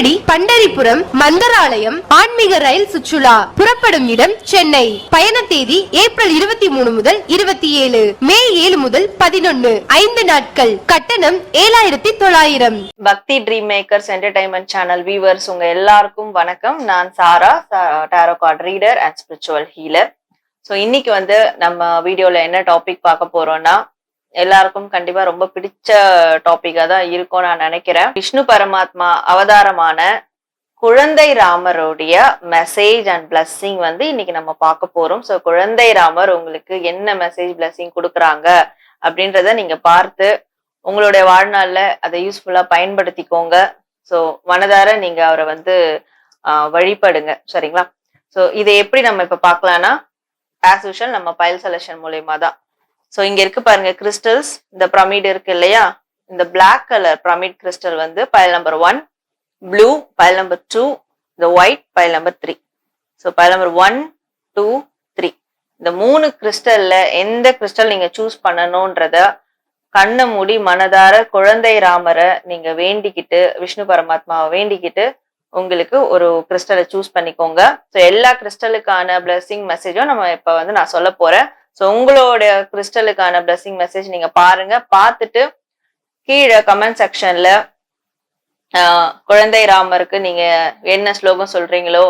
ஷீரடி, பண்டரிபுரம், மந்தராலயம் ஆன்மீக ரயில் சுற்றுலா. புறப்படும் இடம் சென்னை. பயண தேதி ஏப்ரல் 23 முதல் 27, மே 7 முதல் 11. 5 நாட்கள். கட்டணம் 7900. Bhakti dream makers entertainment channel viewers உங்க எல்லாருக்கும் வணக்கம். நான் Sara, tarot card reader and spiritual healer. So இன்னைக்கு நம்ம வீடியோல என்ன டாபிக் பார்க்க போறோம்னா, எல்லாருக்கும் கண்டிப்பா ரொம்ப பிடிச்ச டாபிக்கா தான் இருக்கும் நான் நினைக்கிறேன். விஷ்ணு பரமாத்மா அவதாரமான குழந்தை ராமருடைய மெசேஜ் அண்ட் பிளஸ்ஸிங் இன்னைக்கு நம்ம பார்க்க போறோம். ஸோ குழந்தை ராமர் உங்களுக்கு என்ன மெசேஜ் பிளஸ்ஸிங் கொடுக்குறாங்க அப்படின்றத நீங்க பார்த்து உங்களுடைய வாழ்நாள்ல அதை யூஸ்ஃபுல்லா பயன்படுத்திக்கோங்க. ஸோ மனதார நீங்க அவரை வழிபடுங்க, சரிங்களா? ஸோ இதை எப்படி நம்ம இப்ப பார்க்கலாம்னா, ஆஸ் யூஷுவல் நம்ம பைல் செலக்ஷன் மூலயமா தான். ஸோ இங்க இருக்கு பாருங்க கிறிஸ்டல்ஸ். இந்த பிரமிட் இருக்கு இல்லையா, இந்த black colour pyramid crystal file number 1, blue file number 2, இந்த white file number 3. So file number 1, 2, 3 இந்த 3 கிறிஸ்டல்ல எந்த கிறிஸ்டல் நீங்க சூஸ் பண்ணணும்ன்றத கண்ணை மூடி மனதார குழந்தை ராமரை நீங்க வேண்டிக்கிட்டு, விஷ்ணு பரமாத்மாவை வேண்டிக்கிட்டு உங்களுக்கு ஒரு கிறிஸ்டலை சூஸ் பண்ணிக்கோங்க. ஸோ எல்லா கிறிஸ்டலுக்கான பிளஸிங் மெசேஜும் நம்ம இப்ப நான் சொல்ல போறேன். ஸோ உங்களோட கிறிஸ்டலுக்கான பிளஸிங் மெசேஜ் நீங்க பாருங்க. பார்த்துட்டு கீழே கமெண்ட் செக்ஷன்ல குழந்தை ராமருக்கு நீங்க என்ன ஸ்லோகம் சொல்றீங்களோ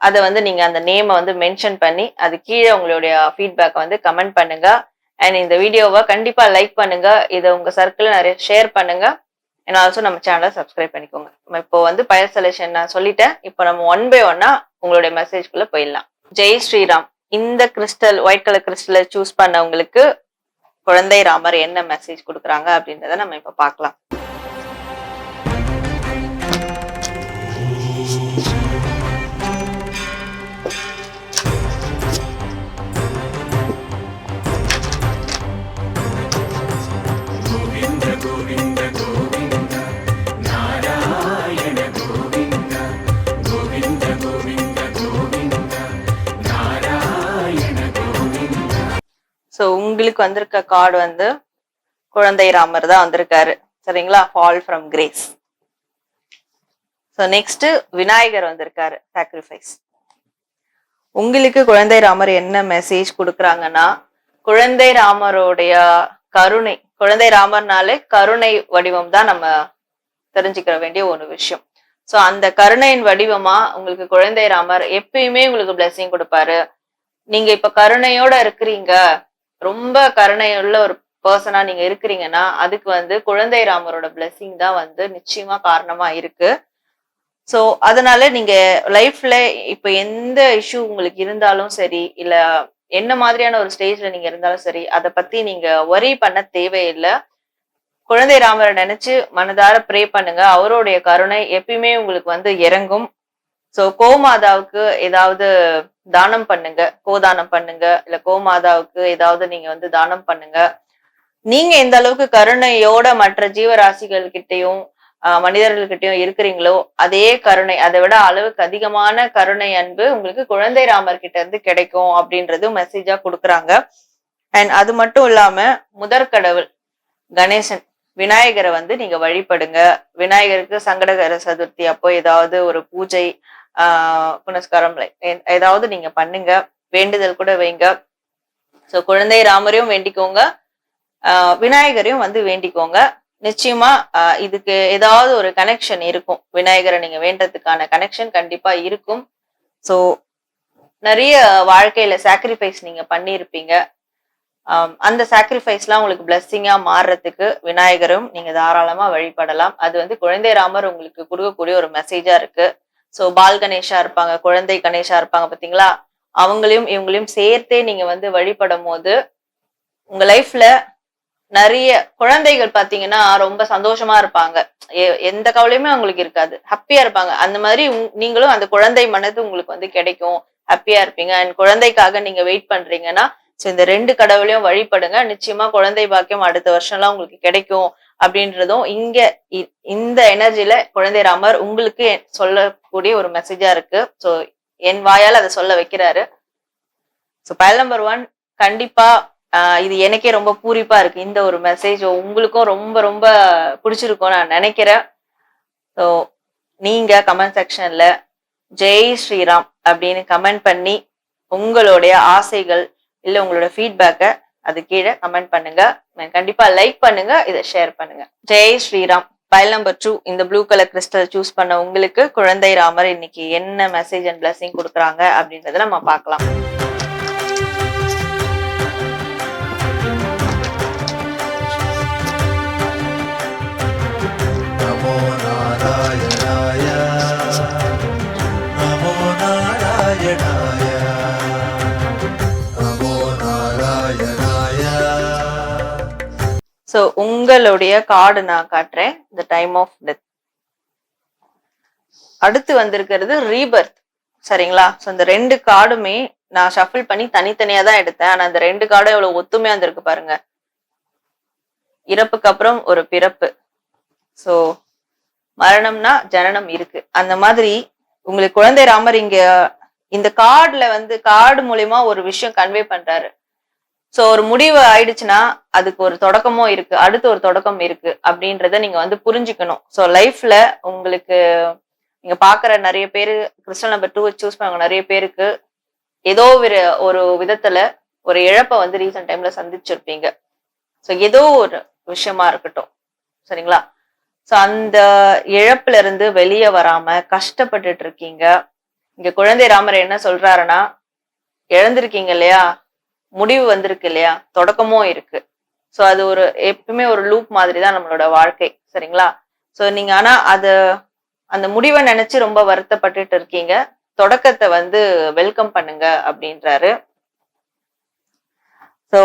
அதை நீங்க அந்த நேமை மென்ஷன் பண்ணி அது கீழே உங்களுடைய ஃபீட்பேக்கை கமெண்ட் பண்ணுங்க. அண்ட் இந்த வீடியோவை கண்டிப்பா லைக் பண்ணுங்க. இதை உங்க சர்க்கிள் நிறைய ஷேர் பண்ணுங்க. அண்ட் ஆல்சோ நம்ம சேனலை சப்ஸ்கிரைப் பண்ணிக்கோங்க. நம்ம இப்போ பயர் செலக்ஷன் நான் சொல்லிட்டேன். இப்போ நம்ம 1 by 1 உங்களுடைய மெசேஜ்குள்ள போயிடலாம். ஜெய் ஸ்ரீராம். இந்த கிறிஸ்டல் ஒயிட் கலர் கிறிஸ்டலை சூஸ் பண்ணவங்களுக்கு குழந்தை ராமர் என்ன மெசேஜ் கொடுக்குறாங்க அப்படின்றத நம்ம இப்ப பார்க்கலாம். ஸோ உங்களுக்கு வந்திருக்க கார்டு குழந்தை ராமர் தான் வந்திருக்காரு, சரிங்களா? Fall from grace. So next Vinayagar வந்திருக்காரு, சாக்ரிஃபைஸ். உங்களுக்கு குழந்தை ராமர் என்ன மெசேஜ் கொடுக்குறாங்கன்னா, குழந்தை ராமருடைய கருணை, குழந்தை ராமர்னாலே கருணை வடிவம் தான் நம்ம தெரிஞ்சுக்கிற வேண்டிய ஒரு விஷயம். ஸோ அந்த கருணையின் வடிவமா உங்களுக்கு குழந்தை ராமர் எப்பயுமே உங்களுக்கு பிளெஸிங் கொடுப்பாரு. நீங்க இப்ப கருணையோட இருக்கிறீங்க, ரொம்ப கருணையுள்ள ஒரு பர்சனா நீங்க இருக்கிறீங்கன்னா அதுக்கு குழந்தை ராமரோட பிளெஸிங் தான் நிச்சயமா காரணமா இருக்கு. சோ அதனால நீங்க லைஃப்ல இப்ப எந்த இஷ்யூ உங்களுக்கு இருந்தாலும் சரி, இல்ல என்ன மாதிரியான ஒரு ஸ்டேஜ்ல நீங்க இருந்தாலும் சரி, அதை பத்தி நீங்க வரி பண்ண தேவையில்லை. குழந்தை ராமரை நினைச்சு மனதார ப்ரே பண்ணுங்க. அவருடைய கருணை எப்பயுமே உங்களுக்கு இறங்கும். சோ கோமாதாவுக்கு ஏதாவது தானம் பண்ணுங்க, கோதானம் பண்ணுங்க, இல்ல கோமாதாவுக்கு ஏதாவது நீங்க தானம் பண்ணுங்க. நீங்க எந்த அளவுக்கு கருணையோட மற்ற ஜீவராசிகள் கிட்டையும் மனிதர்கள்கிட்டயும் இருக்கிறீங்களோ அதே கருணை, அதை விட அளவுக்கு அதிகமான கருணை அன்பு உங்களுக்கு குழந்தை ராமர் கிட்ட இருந்து கிடைக்கும் அப்படின்றது மெசேஜா கொடுக்குறாங்க. அண்ட் அது மட்டும் இல்லாம முதற்கடவுள் கணேசன் விநாயகரை நீங்க வழிபடுங்க. விநாயகருக்கு சங்கடகர சதுர்த்தி அப்போ ஏதாவது ஒரு பூஜை புனஸ்காரம் ஏதாவது நீங்க பண்ணுங்க, வேண்டுதல் கூட வைங்க. சோ குழந்தை ராமரையும் வேண்டிக்கோங்க, விநாயகரையும் வேண்டிக்கோங்க. நிச்சயமா இதுக்கு ஏதாவது ஒரு கனெக்ஷன் இருக்கும். விநாயகரை நீங்க வேண்டதுக்கான கனெக்ஷன் கண்டிப்பா இருக்கும். சோ நிறைய வாழ்க்கையில சாக்ரிஃபைஸ் நீங்க பண்ணியிருப்பீங்க. அந்த சாக்ரிஃபைஸ்லாம் உங்களுக்கு பிளஸ்ஸிங்கா மாறுறதுக்கு விநாயகரும் நீங்க தாராளமா வழிபடலாம். அது குழந்தை ராமர் உங்களுக்கு கொடுக்கக்கூடிய ஒரு மெசேஜா இருக்கு. சோ பால் கணேஷா இருப்பாங்க, குழந்தை கணேஷா இருப்பாங்க, பாத்தீங்களா? அவங்களையும் இவங்களையும் சேர்த்தே நீங்க வழிபடும் போது உங்க லைஃப்ல நிறைய குழந்தைகள் பாத்தீங்கன்னா ரொம்ப சந்தோஷமா இருப்பாங்க. எந்த கவலையுமே அவங்களுக்கு இருக்காது, ஹாப்பியா இருப்பாங்க. அந்த மாதிரி நீங்களும் அந்த குழந்தை மனது உங்களுக்கு கிடைக்கும், ஹாப்பியா இருப்பீங்க. அண்ட் குழந்தைக்காக நீங்க வெயிட் பண்றீங்கன்னா சோ இந்த 2 கடவுளையும் வழிபடுங்க. நிச்சயமா குழந்தை பாக்கியம் அடுத்த வருஷம்லாம் உங்களுக்கு கிடைக்கும் அப்படின்றதும் இங்க இந்த எனர்ஜில குழந்தை ராமர் உங்களுக்கு சொல்லக்கூடிய ஒரு மெசேஜா இருக்கு. சோ என் வாயால் அதை சொல்ல வைக்கிறாரு. சோ பைல் நம்பர் 1 கண்டிப்பா இது எனக்கே ரொம்ப பூரிப்பா இருக்கு. இந்த ஒரு மெசேஜ் உங்களுக்கும் ரொம்ப ரொம்ப பிடிச்சிருக்கும் நான் நினைக்கிறேன். ஸோ நீங்க கமெண்ட் செக்ஷன்ல ஜெய் ஸ்ரீராம் அப்படின்னு கமெண்ட் பண்ணி உங்களுடைய ஆசைகள் இல்ல உங்களோட ஃபீட்பேக்கை அது கீழே கமெண்ட் பண்ணுங்க. கண்டிப்பா லைக் பண்ணுங்க, இதை ஷேர் பண்ணுங்க. ஜெய் ஸ்ரீராம். பைல் நம்பர் 2 இந்த ப்ளூ கலர் கிறிஸ்டல் சூஸ் பண்ண உங்களுக்கு குழந்தை ராமர் இன்னைக்கு என்ன மெசேஜ் அண்ட் பிளஸிங் கொடுக்குறாங்க அப்படின்றத நம்ம பார்க்கலாம். சோ உங்களுடைய கார்டு நான் காட்டுறேன். The time of death. அடுத்து வந்திருக்கிறது ரீபர்த். சரிங்களா? சோ இந்த 2 கார்டுமே நான் ஷஃபிள் பண்ணி தனித்தனியா தான் எடுத்தேன். ஆனா இந்த 2 கார்டும் எவ்வளவு ஒத்துமையா வந்திருக்கு பாருங்க. இறப்புக்கு அப்புறம் ஒரு பிறப்பு. சோ மரணம்னா ஜனனம் இருக்கு. அந்த மாதிரி உங்களுக்கு குழந்தை ராமர் இங்க இந்த கார்டுல வந்து கார்டு மூலியமா ஒரு விஷயம் கன்வே பண்றாரு. சோ ஒரு முடிவு ஆயிடுச்சுன்னா அதுக்கு ஒரு தொடக்கமும் இருக்கு, அடுத்து ஒரு தொடக்கம் இருக்கு அப்படின்றத நீங்க வந்து புரிஞ்சுக்கணும். சோ லைஃப்ல உங்களுக்கு நீங்க பாக்குற நிறைய பேரு கிறிஸ்டல் நம்பர் 2 சூஸ் பண்ணவங்க நிறைய பேருக்கு ஏதோ ஒரு விதத்துல ஒரு இழப்பை வந்து ரீசன்ட் டைம்ல சந்திச்சிருப்பீங்க. சோ ஏதோ ஒரு விஷயமா இருக்கட்டும். சரிங்களா? சோ அந்த இழப்புல இருந்து வெளியே வராம கஷ்டப்பட்டுட்டு இருக்கீங்க. இங்க குழந்தை ராமர் என்ன சொல்றாருன்னா, இழந்திருக்கீங்க இல்லையா, முடிவு வந்திருக்கு இல்லையா, தொடக்கமும் இருக்கு. சோ அது ஒரு எப்பவுமே ஒரு லூப் மாதிரி தான் நம்மளோட வாழ்க்கை. சரிங்களா? சோ நீங்க ஆனா அந்த முடிவை நினைச்சு ரொம்ப வருத்தப்பட்டுட்டு இருக்கீங்க. தொடக்கத்தை வந்து வெல்கம் பண்ணுங்க அப்படின்றாரு. சோ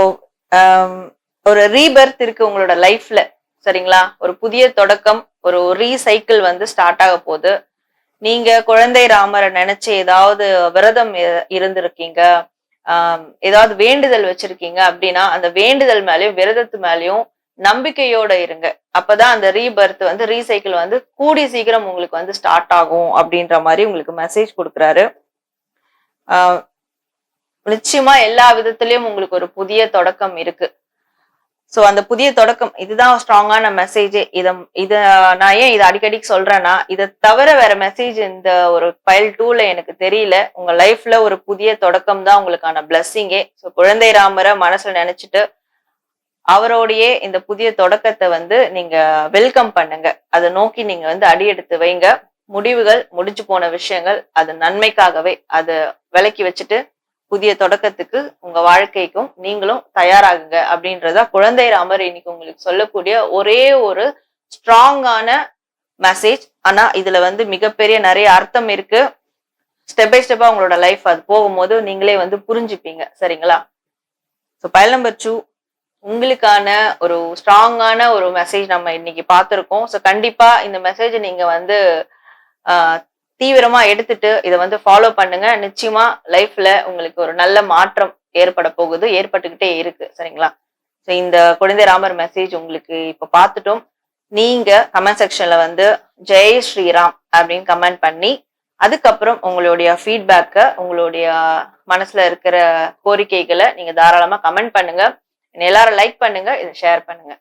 ஒரு ரீபர்த் இருக்கு உங்களோட லைஃப்ல. சரிங்களா? ஒரு புதிய தொடக்கம், ஒரு ரீசைக்கிள் வந்து ஸ்டார்ட் ஆக போகுது. நீங்க குழந்தை ராமரை நினைச்சு ஏதாவது விரதம் இருந்திருக்கீங்க, ஏதாவது வேண்டுதல் வச்சிருக்கீங்க அப்படின்னா அந்த வேண்டுதல் மேலயும் விரதத்து மேலயும் நம்பிக்கையோட இருங்க. அப்பதான் அந்த ரீபர்த் வந்து ரீசைக்கிள் வந்து கூடி சீக்கிரம் உங்களுக்கு வந்து ஸ்டார்ட் ஆகும் அப்படின்ற மாதிரி உங்களுக்கு மெசேஜ் கொடுக்குறாரு. நிச்சயமா எல்லா விதத்திலயும் உங்களுக்கு ஒரு புதிய தொடக்கம் இருக்கு. சோ அந்த புதிய தொடக்கம் இதுதான் ஸ்ட்ராங்கான மெசேஜ். இத நான் ஏன் இதை அடிக்கடி சொல்றேன்னா, இதை தவிர வேற மெசேஜ் இந்த ஒரு பைல் 2ல எனக்கு தெரியல. உங்க லைஃப்ல ஒரு புதிய தொடக்கம் தான் உங்களுக்கான பிளஸ்ஸிங்கே. சோ குழந்தை ராமரை மனசுல நினைச்சிட்டு அவரோடையே இந்த புதிய தொடக்கத்தை வந்து நீங்க வெல்கம் பண்ணுங்க. அதை நோக்கி நீங்க வந்து அடி எடுத்து வைங்க. முடிவுகள் முடிஞ்சு போன விஷயங்கள் அது நன்மைக்காகவே அதை விலக்கி வச்சுட்டு புதிய தொடக்கத்துக்கு உங்க வாழ்க்கைக்கும் நீங்களும் தயாராகுங்க அப்படின்றதா குழந்தை ராமர் இன்னைக்கு உங்களுக்கு சொல்லக்கூடிய ஒரே ஒரு ஸ்ட்ராங்கான மெசேஜ். ஆனா இதுல வந்து மிகப்பெரிய நிறைய அர்த்தம் இருக்கு. ஸ்டெப் பை ஸ்டெப்பா உங்களோட லைஃப் அது போகும்போது நீங்களே வந்து புரிஞ்சுப்பீங்க. சரிங்களா? ஸோ பைல் நம்பர் 2 உங்களுக்கான ஒரு ஸ்ட்ராங்கான ஒரு மெசேஜ் நம்ம இன்னைக்கு பார்த்திருக்கோம். ஸோ கண்டிப்பா இந்த மெசேஜ் நீங்க வந்து தீவிரமா எடுத்துட்டு இதை வந்து ஃபாலோ பண்ணுங்க. நிச்சயமா லைஃப்ல உங்களுக்கு ஒரு நல்ல மாற்றம் ஏற்பட போகுது, ஏற்பட்டுக்கிட்டே இருக்கு. சரிங்களா? ஸோ இந்த குழந்தை ராமர் மெசேஜ் உங்களுக்கு இப்ப பார்த்துட்டோம். நீங்க கமெண்ட் செக்ஷன்ல வந்து ஜெய் ஸ்ரீராம் அப்படின்னு கமெண்ட் பண்ணி அதுக்கப்புறம் உங்களுடைய ஃபீட்பேக்கை, உங்களுடைய மனசுல இருக்கிற கோரிக்கைகளை நீங்க தாராளமா கமெண்ட் பண்ணுங்க. எல்லாரும் லைக் பண்ணுங்க, இதை ஷேர் பண்ணுங்க.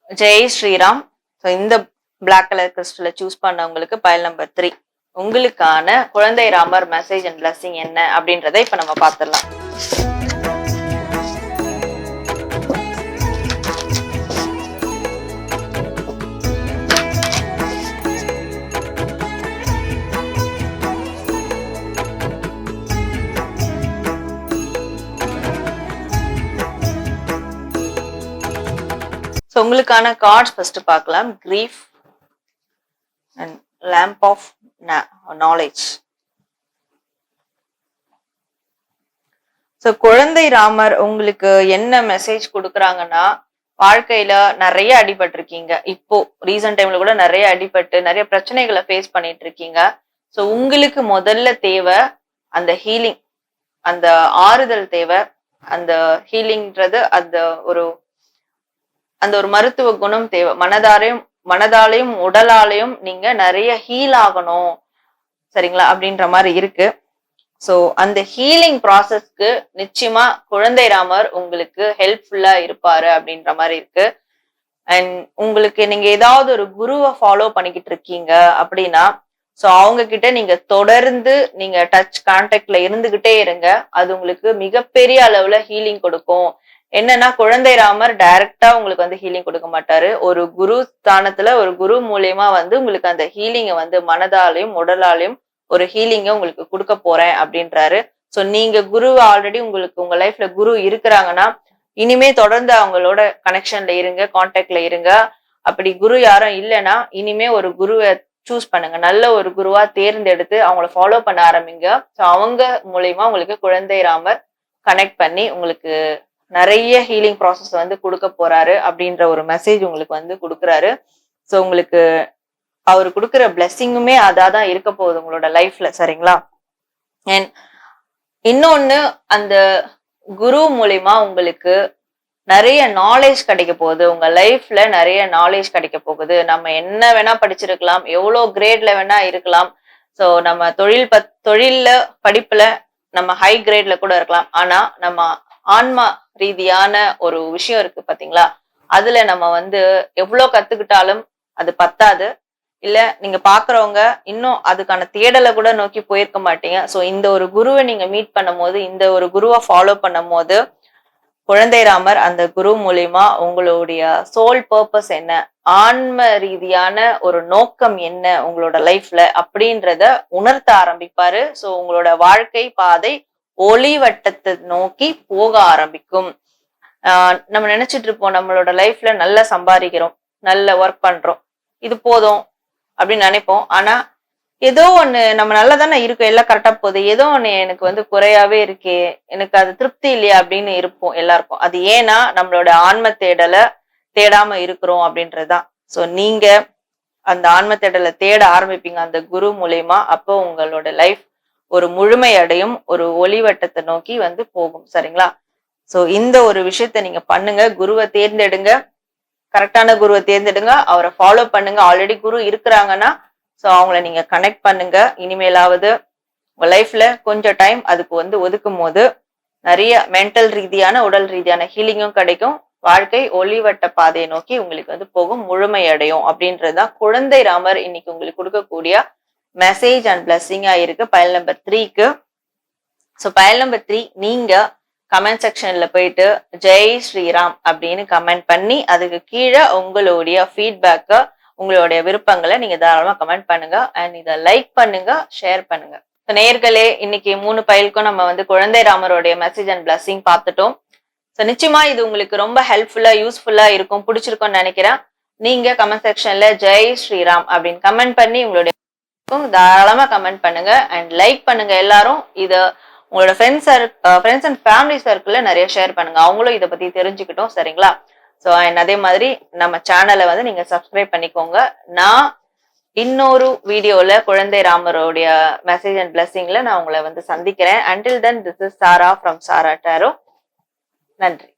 ஜெய் ஸ்ரீராம். ஸோ இந்த பிளாக் கலர் கிறிஸ்டலை சூஸ் பண்ணவங்களுக்கு பைல் நம்பர் 3 உங்களுக்கான குழந்தை ராமர் மெசேஜ் அண்ட் பிளஸிங் என்ன அப்படின்றத இப்ப நம்ம பார்த்துடலாம். உங்களுக்கான கார்ட்ஸ் ஃபர்ஸ்ட் பார்க்கலாம். Grief and lamp of knowledge. So குழந்தை ராமர் உங்களுக்கு என்ன மெசேஜ் கொடுக்குறாங்கன்னா, வாழ்க்கையில நிறைய அடிபட்டிருக்கீங்க. இப்போ ரீசன்ட் டைம்ல கூட நிறைய அடிபட்டு நிறைய பிரச்சனைகளை ஃபேஸ் பண்ணிட்டு இருக்கீங்க. சோ உங்களுக்கு முதல்ல தேவை அந்த ஹீலிங், அந்த ஆறுதல் தேவை. அந்த ஹீலிங்ன்றது அந்த ஒரு மருத்துவ குணம் தேவை. மனதாலையும் உடலாலையும் நீங்க நிறைய ஹீல் ஆகணும். சரிங்களா? அப்படின்ற மாதிரி இருக்கு. சோ அந்த ஹீலிங் ப்ராசஸ்க்கு நிச்சயமா குழந்தை ராமர் உங்களுக்கு ஹெல்ப்ஃபுல்லா இருப்பாரு அப்படின்ற மாதிரி இருக்கு. அண்ட் உங்களுக்கு நீங்க ஏதாவது ஒரு குருவை ஃபாலோ பண்ணிக்கிட்டு இருக்கீங்க அப்படின்னா சோ அவங்க கிட்ட நீங்க தொடர்ந்து நீங்க டச் கான்டாக்ட்ல இருந்துகிட்டே இருங்க. அது உங்களுக்கு மிகப்பெரிய அளவுல ஹீலிங் கொடுக்கும். என்னன்னா குழந்தை ராமர் டைரக்டா உங்களுக்கு வந்து ஹீலிங் கொடுக்க மாட்டாரு. ஒரு குரு ஸ்தானத்துல ஒரு குரு மூலியமா வந்து உங்களுக்கு அந்த ஹீலிங்க வந்து மனதாலையும் உடலாலையும் ஒரு ஹீலிங்க உங்களுக்கு கொடுக்க போறேன் அப்படின்றாரு. சோ நீங்க குரு ஆல்ரெடி உங்களுக்கு உங்க லைஃப்ல குரு இருக்கிறாங்கன்னா இனிமே தொடர்ந்து அவங்களோட கனெக்ஷன்ல இருங்க, கான்டாக்ட்ல இருங்க. அப்படி குரு யாரும் இல்லைன்னா இனிமே ஒரு குருவை சூஸ் பண்ணுங்க. நல்ல ஒரு குருவா தேர்ந்தெடுத்து அவங்கள ஃபாலோ பண்ண ஆரம்பிங்க. ஸோ அவங்க மூலியமா உங்களுக்கு குழந்தை ராமர் கனெக்ட் பண்ணி உங்களுக்கு நிறைய ஹீலிங் ப்ராசஸ் வந்து கொடுக்க போறாரு அப்படின்ற ஒரு மெசேஜ் உங்களுக்கு வந்து கொடுக்குறாரு. ஸோ உங்களுக்கு அவர் கொடுக்குற பிளெஸ்ஸிங்குமே அதான் இருக்க போகுது உங்களோட லைஃப்ல. சரிங்களா? அண்ட் இன்னொன்னு, அந்த குரு மூலியமா உங்களுக்கு நிறைய நாலேஜ் கிடைக்க போகுது. உங்க லைஃப்ல நிறைய நாலேஜ் கிடைக்க போகுது. நம்ம என்ன வேணா படிச்சிருக்கலாம், எவ்வளவு கிரேட்ல வேணா இருக்கலாம். சோ நம்ம தொழில்ல படிப்புல நம்ம ஹை கிரேட்ல கூட இருக்கலாம். ஆனா நம்ம ஆன்மா ரீதியான ஒரு விஷயம் இருக்கு பாத்தீங்களா, அதுல நம்ம வந்து எவ்வளவு கத்துக்கிட்டாலும் அது பத்தாது. இல்ல நீங்க பாக்குறவங்க இன்னும் அதுக்கான தேடலை கூட நோக்கி போயிருக்க மாட்டீங்க. சோ இந்த ஒரு குருவை நீங்க மீட் பண்ணும் போது, இந்த ஒரு குருவை ஃபாலோ பண்ணும் போது குழந்தை ராமர் அந்த குரு மூலியமா உங்களுடைய சோல் பர்பஸ் என்ன, ஆன்ம ரீதியான ஒரு நோக்கம் என்ன உங்களோட லைஃப்ல அப்படின்றத உணர்த்த ஆரம்பிப்பாரு. சோ உங்களோட வாழ்க்கை பாதை ஒளி வட்டத்தை நோக்கி போக ஆரம்பிக்கும். நம்ம நினைச்சிட்டு இருப்போம் நம்மளோட லைஃப்ல நல்லா சம்பாதிக்கிறோம், நல்ல ஒர்க் பண்றோம், இது போதும் அப்படின்னு நினைப்போம். ஆனா ஏதோ ஒண்ணு நம்ம நல்லா தானே இருக்கும், எல்லாம் கரெக்டா போகுது, ஏதோ ஒண்ணு எனக்கு வந்து குறையாவே இருக்கே, எனக்கு அது திருப்தி இல்லையா அப்படின்னு இருப்போம் எல்லாருக்கும். அது ஏன்னா நம்மளோட ஆன்ம தேடலை தேடாம இருக்கிறோம் அப்படின்றதுதான். சோ நீங்க அந்த ஆன்ம தேடலை தேட ஆரம்பிப்பீங்க அந்த குரு மூலியமா. அப்போ உங்களோட லைஃப் ஒரு முழுமை அடையும், ஒரு ஒளிவட்டத்தை நோக்கி வந்து போகும். சரிங்களா? சோ இந்த ஒரு விஷயத்த நீங்க பண்ணுங்க. குருவை தேர்ந்தெடுங்க, கரெக்டான குருவை தேர்ந்தெடுங்க, அவரை ஃபாலோ பண்ணுங்க. ஆல்ரெடி குரு இருக்கிறாங்கன்னா சோ அவங்கள நீங்க கனெக்ட் பண்ணுங்க. இனிமேலாவது உங்க லைஃப்ல கொஞ்சம் டைம் அதுக்கு வந்து ஒதுக்கும் போது நிறைய மென்டல் ரீதியான உடல் ரீதியான ஹீலிங்கும் கிடைக்கும். வாழ்க்கை ஒளிவட்ட பாதையை நோக்கி உங்களுக்கு வந்து போகும், முழுமை அடையும் அப்படின்றதுதான் குழந்தை ராமர் இன்னைக்கு உங்களுக்கு கொடுக்கக்கூடிய மெசேஜ் அண்ட் பிளஸ்ஸிங்கா இருக்கு பயல் நம்பர் 3க்கு. ஸோ பயல் நம்பர் 3 நீங்க கமெண்ட் செக்ஷன்ல போயிட்டு ஜெய் ஸ்ரீராம் அப்படின்னு கமெண்ட் பண்ணி அதுக்கு கீழே உங்களுடைய ஃபீட்பேக்கை, உங்களுடைய விருப்பங்களை நீங்க தாராளமா கமெண்ட் பண்ணுங்க. அண்ட் இதை லைக் பண்ணுங்க, ஷேர் பண்ணுங்க. நேயர்களே, இன்னைக்கு 3 பயலுக்கும் நம்ம வந்து குழந்தை ராமருடைய மெசேஜ் அண்ட் பிளஸிங் பார்த்துட்டோம். ஸோ நிச்சயமா இது உங்களுக்கு ரொம்ப ஹெல்ப்ஃபுல்லா யூஸ்ஃபுல்லா இருக்கும், பிடிச்சிருக்கும்னு நினைக்கிறேன். நீங்க கமெண்ட் செக்ஷன்ல ஜெய் ஸ்ரீராம் அப்படின்னு கமெண்ட் பண்ணி உங்களுடைய தாராளமா கமெண்ட் பண்ணுங்க அண்ட் லைக் பண்ணுங்க. எல்லாரும் இத உங்களோட ஃப்ரெண்ட்ஸ் அண்ட் ஃபேமிலி சர்க்கிள்ல நிறைய ஷேர் பண்ணுங்க, அவங்களும் இதை பத்தி தெரிஞ்சுக்கிட்டோம். சரிங்களா? ஸோ அதே மாதிரி நம்ம சேனலை வந்து நீங்க சப்ஸ்கிரைப் பண்ணிக்கோங்க. நான் இன்னொரு வீடியோல குழந்தை ராமருடைய மெசேஜ் அண்ட் பிளஸிங்ல நான் உங்களை வந்து சந்திக்கிறேன். Until then, this is Sara from Sara Tarot. நன்றி.